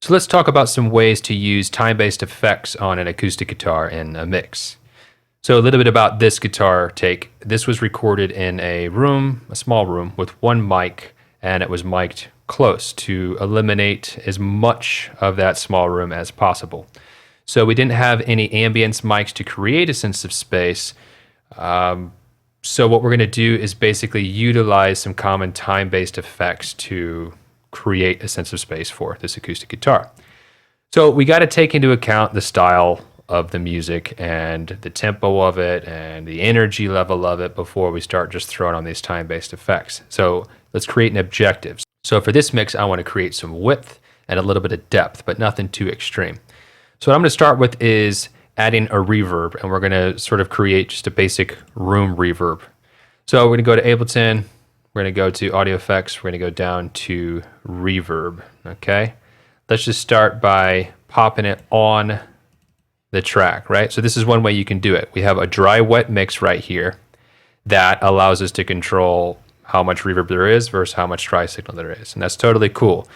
So let's talk about some ways to use time-based effects on an acoustic guitar in a mix. So a little bit about this guitar take. This was recorded in a room, a small room, with one mic, and it was mic'd close to eliminate as much of that small room as possible. So we didn't have any ambience mics to create a sense of space. So what we're going to do is basically utilize some common time-based effects to create a sense of space for this acoustic guitar. So we got to take into account the style of the music and the tempo of it and the energy level of it before we start just throwing on these time-based effects. So let's create an objective. So for this mix, I want to create some width and a little bit of depth, but nothing too extreme. So what I'm going to start with is adding a reverb, and we're going to sort of create just a basic room reverb. So we're going to go to Ableton. We're going to go to Audio Effects. We're going to go down to Reverb, okay? Let's just start by popping it on the track, right? So this is one way you can do it. We have a dry-wet mix right here that allows us to control how much reverb there is versus how much dry signal there is. And that's totally cool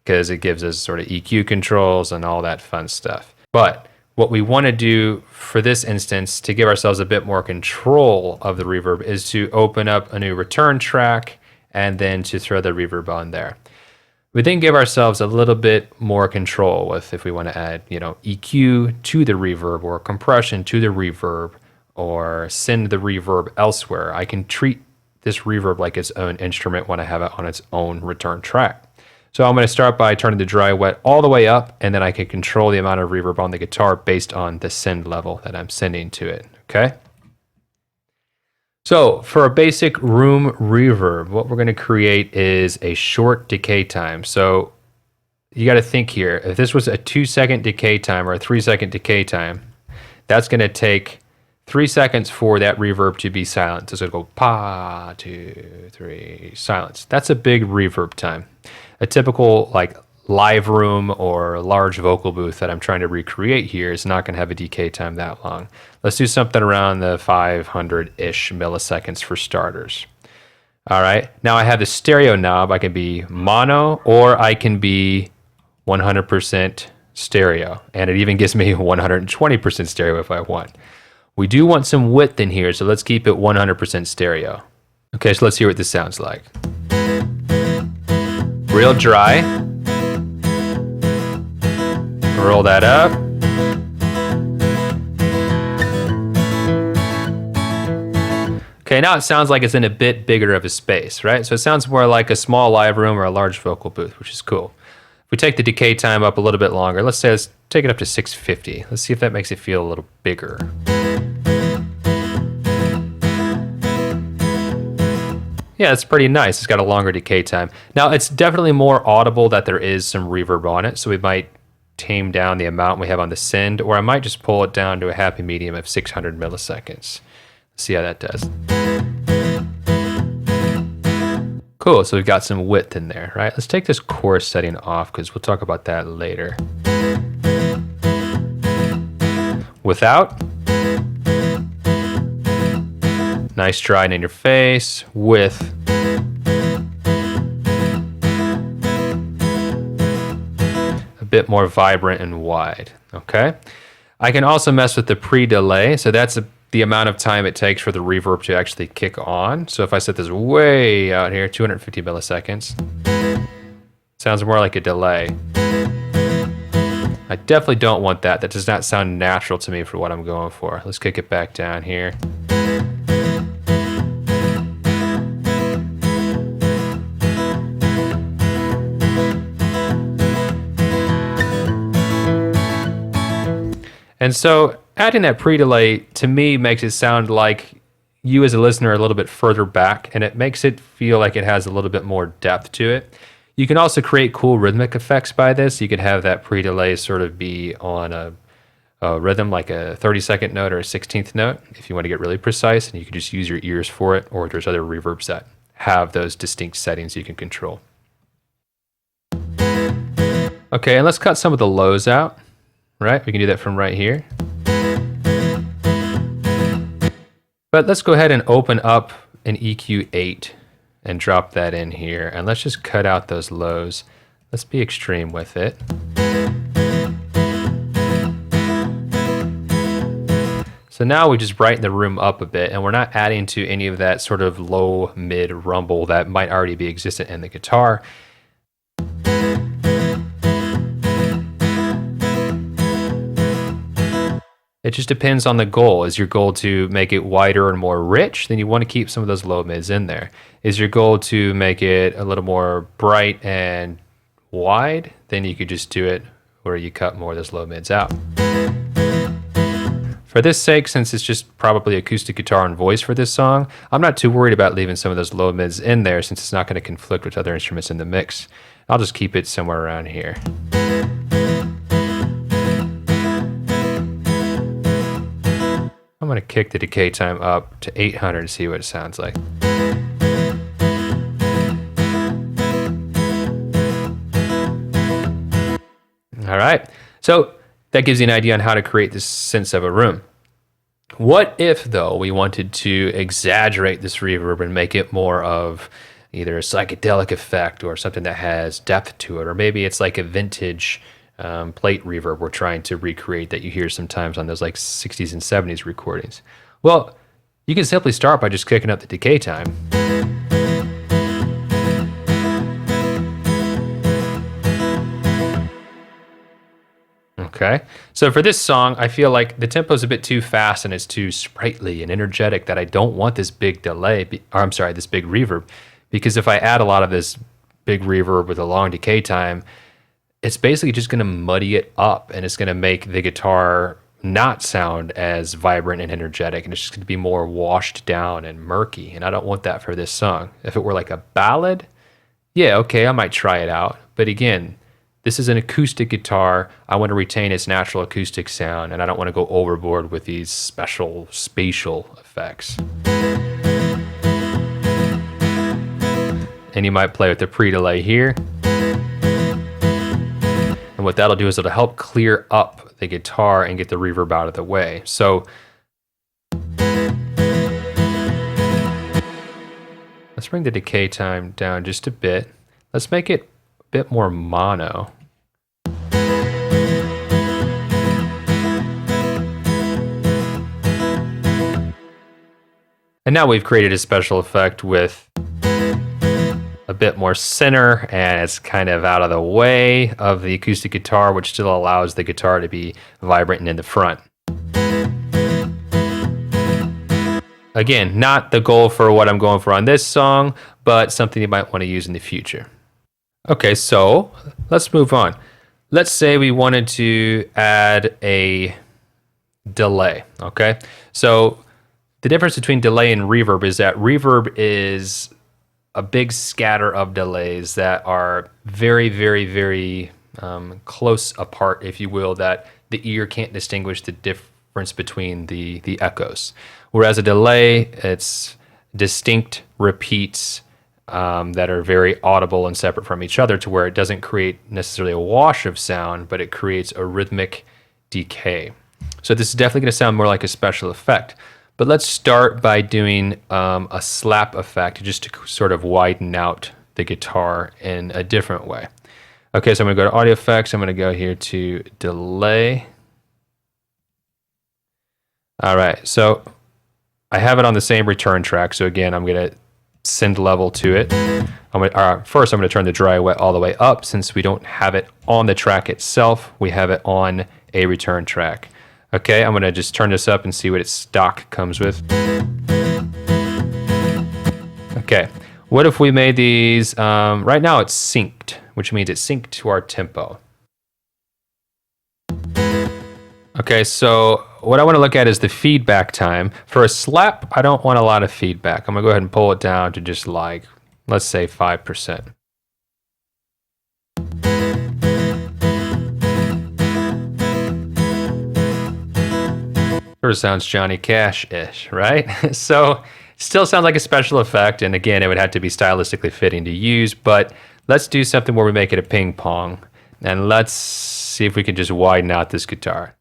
because it gives us sort of EQ controls and all that fun stuff. But what we want to do for this instance to give ourselves a bit more control of the reverb is to open up a new return track and then to throw the reverb on there. We then give ourselves a little bit more control with if we want to add, EQ to the reverb or compression to the reverb or send the reverb elsewhere. I can treat this reverb like its own instrument when I have it on its own return track. So I'm going to start by turning the dry wet all the way up, and then I can control the amount of reverb on the guitar based on the send level that I'm sending to it, okay? So for a basic room reverb, what we're going to create is a short decay time. So you got to think here, if this was a 2-second decay time or a 3-second decay time, that's going to take 3 seconds for that reverb to be silent. So it's going to go pa, 2, 3, silence. That's a big reverb time. A typical live room or large vocal booth that I'm trying to recreate here is not going to have a decay time that long. Let's do something around the 500-ish milliseconds for starters. All right, now I have the stereo knob. I can be mono or I can be 100% stereo, and it even gives me 120% stereo if I want. We do want some width in here, so let's keep it 100% stereo. Okay, so let's hear what this sounds like. Real dry. Roll that up. Okay, now it sounds like it's in a bit bigger of a space, right? So it sounds more like a small live room or a large vocal booth, which is cool. If we take the decay time up a little bit longer, let's take it up to 650. Let's see if that makes it feel a little bigger. Yeah, it's pretty nice. It's got a longer decay time. Now, it's definitely more audible that there is some reverb on it, so we might tame down the amount we have on the send, or I might just pull it down to a happy medium of 600 milliseconds. Let's see how that does. Cool, so we've got some width in there, right? Let's take this chorus setting off because we'll talk about that later. Without. Nice dry and in your face. With. A bit more vibrant and wide, okay? I can also mess with the pre-delay. So that's the amount of time it takes for the reverb to actually kick on. So if I set this way out here, 250 milliseconds, sounds more like a delay. I definitely don't want that. That does not sound natural to me for what I'm going for. Let's kick it back down here. And so adding that pre-delay to me makes it sound like you as a listener are a little bit further back, and it makes it feel like it has a little bit more depth to it. You can also create cool rhythmic effects by this. You could have that pre-delay sort of be on a rhythm like a 30-second note or a 16th note if you want to get really precise, and you can just use your ears for it, or there's other reverbs that have those distinct settings you can control. Okay, and let's cut some of the lows out. Right, we can do that from right here. But let's go ahead and open up an eq'ed and drop that in here. And let's just cut out those lows. Let's be extreme with it. So now we just brighten the room up a bit, and we're not adding to any of that sort of low mid rumble that might already be existent in the guitar. It just depends on the goal. Is your goal to make it wider and more rich? Then you want to keep some of those low mids in there. Is your goal to make it a little more bright and wide? Then you could just do it where you cut more of those low mids out. For this sake, since it's just probably acoustic guitar and voice for this song, I'm not too worried about leaving some of those low mids in there since it's not going to conflict with other instruments in the mix. I'll just keep it somewhere around here. I'm going to kick the decay time up to 800 to see what it sounds like. All right, so that gives you an idea on how to create this sense of a room. What if, though, we wanted to exaggerate this reverb and make it more of either a psychedelic effect or something that has depth to it, or maybe it's like a vintage plate reverb we're trying to recreate that you hear sometimes on those like 60s and 70s recordings? Well, you can simply start by just kicking up the decay time. Okay, so for this song, I feel like the tempo is a bit too fast and it's too sprightly and energetic that I don't want this big delay, this big reverb, because if I add a lot of this big reverb with a long decay time, it's basically just going to muddy it up and it's going to make the guitar not sound as vibrant and energetic, and it's just going to be more washed down and murky, and I don't want that for this song. If it were like a ballad, yeah, okay, I might try it out, but again, this is an acoustic guitar. I want to retain its natural acoustic sound, and I don't want to go overboard with these special spatial effects. And you might play with the pre-delay here. And what that'll do is it'll help clear up the guitar and get the reverb out of the way. So let's bring the decay time down just a bit. Let's make it a bit more mono. And now we've created a special effect with a bit more center, and it's kind of out of the way of the acoustic guitar, which still allows the guitar to be vibrant and in the front. Again, not the goal for what I'm going for on this song, but something you might want to use in the future. Okay, so let's move on. Let's say we wanted to add a delay, okay? So the difference between delay and reverb is that reverb is a big scatter of delays that are very, very, very close apart, if you will, that the ear can't distinguish the difference between the echoes. Whereas a delay, it's distinct repeats that are very audible and separate from each other, to where it doesn't create necessarily a wash of sound, but it creates a rhythmic decay. So this is definitely going to sound more like a special effect. But let's start by doing a slap effect just to sort of widen out the guitar in a different way. Okay, so I'm going to go to Audio Effects. I'm going to go here to Delay. All right, so I have it on the same return track. So again, I'm going to send level to it. First, I'm going to turn the dry wet all the way up, since we don't have it on the track itself. We have it on a return track. Okay, I'm going to just turn this up and see what its stock comes with. Okay, what if we made these, right now it's synced, which means it's synced to our tempo. Okay, so what I want to look at is the feedback time. For a slap, I don't want a lot of feedback. I'm going to go ahead and pull it down to just like, let's say 5%. Sort of sounds Johnny Cash-ish, right? So still sounds like a special effect, and again, it would have to be stylistically fitting to use, but let's do something where we make it a ping pong, and let's see if we can just widen out this guitar.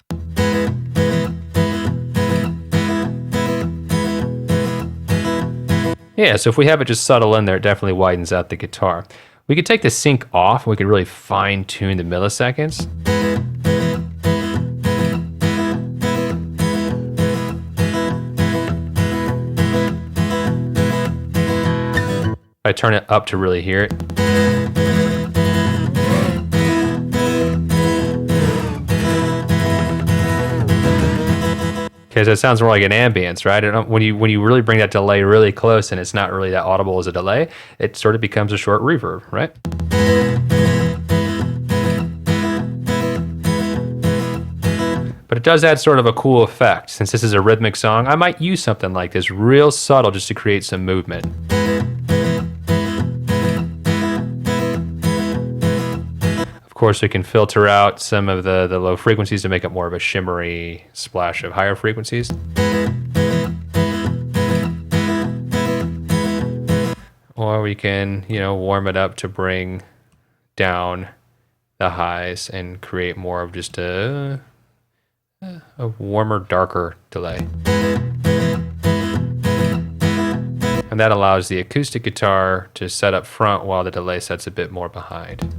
Yeah, so if we have it just subtle in there, it definitely widens out the guitar. We could take the sync off, we could really fine tune the milliseconds. I turn it up to really hear it. Okay, so it sounds more like an ambience, right? When you really bring that delay really close and it's not really that audible as a delay, it sort of becomes a short reverb, right? But it does add sort of a cool effect. Since this is a rhythmic song, I might use something like this, real subtle, just to create some movement. Of course, we can filter out some of the low frequencies to make it more of a shimmery splash of higher frequencies. Or we can, warm it up to bring down the highs and create more of just a warmer, darker delay. And that allows the acoustic guitar to set up front while the delay sets a bit more behind.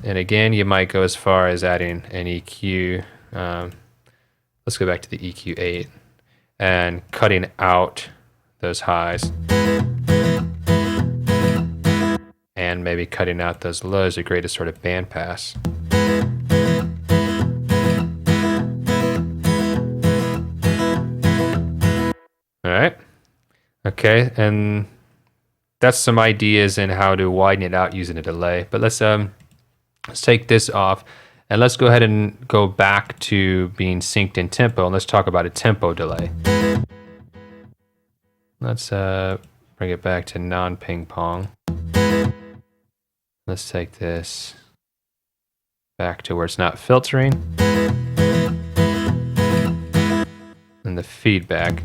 And again, you might go as far as adding an EQ. Let's go back to the eq'ed and cutting out those highs. And maybe cutting out those lows to create a sort of bandpass. All right. Okay, and that's some ideas in how to widen it out using a delay. But let's take this off and let's go ahead and go back to being synced in tempo, and let's talk about a tempo delay. Let's bring it back to non-ping pong. Let's take this back to where it's not filtering. And the feedback.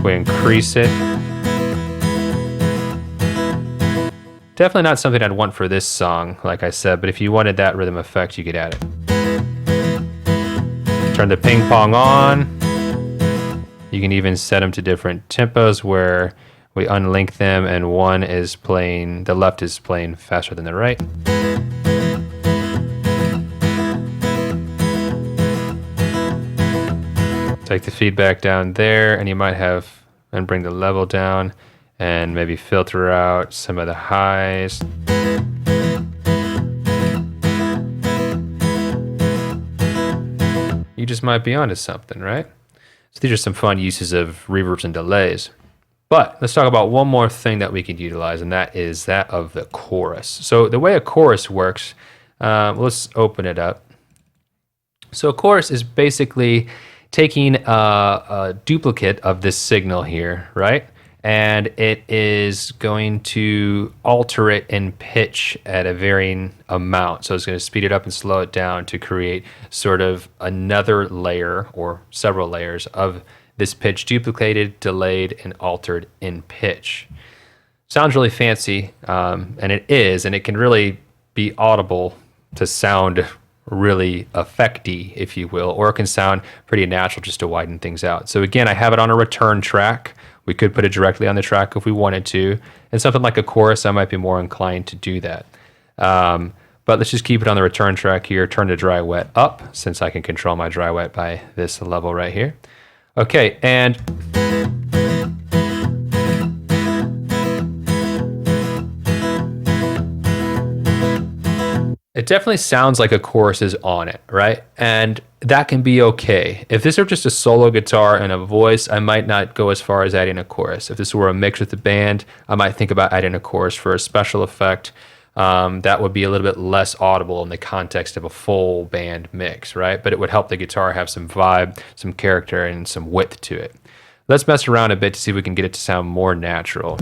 We increase it. Definitely not something I'd want for this song, like I said, but if you wanted that rhythm effect, you could add it. Turn the ping pong on. You can even set them to different tempos where we unlink them and one is playing, the left is playing faster than the right. Take the feedback down there, and you might have, and bring the level down and maybe filter out some of the highs. You just might be onto something, right? So these are some fun uses of reverbs and delays. But let's talk about one more thing that we could utilize, and that is that of the chorus. So the way a chorus works, let's open it up. So a chorus is basically taking a duplicate of this signal here, right? And it is going to alter it in pitch at a varying amount. So it's going to speed it up and slow it down to create sort of another layer or several layers of this pitch, duplicated, delayed, and altered in pitch. Sounds really fancy, and it is, and it can really be audible to sound really effecty, if you will, or it can sound pretty natural just to widen things out. So again, I have it on a return track. We could put it directly on the track if we wanted to. And something like a chorus, I might be more inclined to do that. But let's just keep it on the return track here, turn the dry wet up, since I can control my dry wet by this level right here. Okay, and it definitely sounds like a chorus is on it, right? And that can be okay. If this were just a solo guitar and a voice, I might not go as far as adding a chorus. If this were a mix with the band, I might think about adding a chorus for a special effect. That would be a little bit less audible in the context of a full band mix, right? But it would help the guitar have some vibe, some character, and some width to it. Let's mess around a bit to see if we can get it to sound more natural.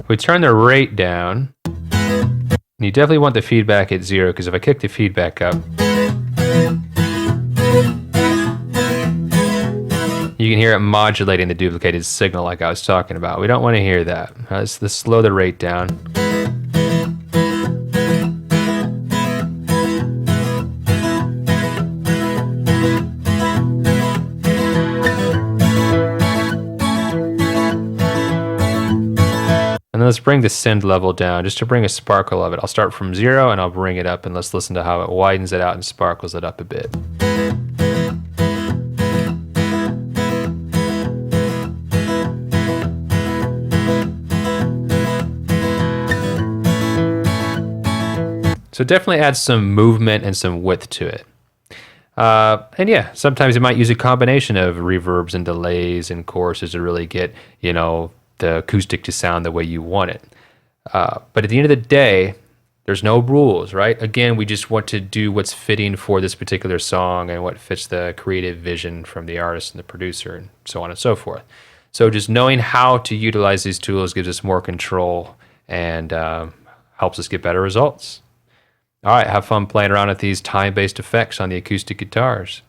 We turn the rate down. You definitely want the feedback at 0, because if I kick the feedback up, you can hear it modulating the duplicated signal like I was talking about. We don't want to hear that. Let's slow the rate down. And then let's bring the send level down just to bring a sparkle of it. I'll start from 0 and I'll bring it up, and let's listen to how it widens it out and sparkles it up a bit. So it definitely adds some movement and some width to it. And yeah, sometimes you might use a combination of reverbs and delays and choruses to really get, the acoustic to sound the way you want it. But at the end of the day, there's no rules, right? Again, we just want to do what's fitting for this particular song and what fits the creative vision from the artist and the producer and so on and so forth. So just knowing how to utilize these tools gives us more control and helps us get better results. All right, have fun playing around with these time-based effects on the acoustic guitars.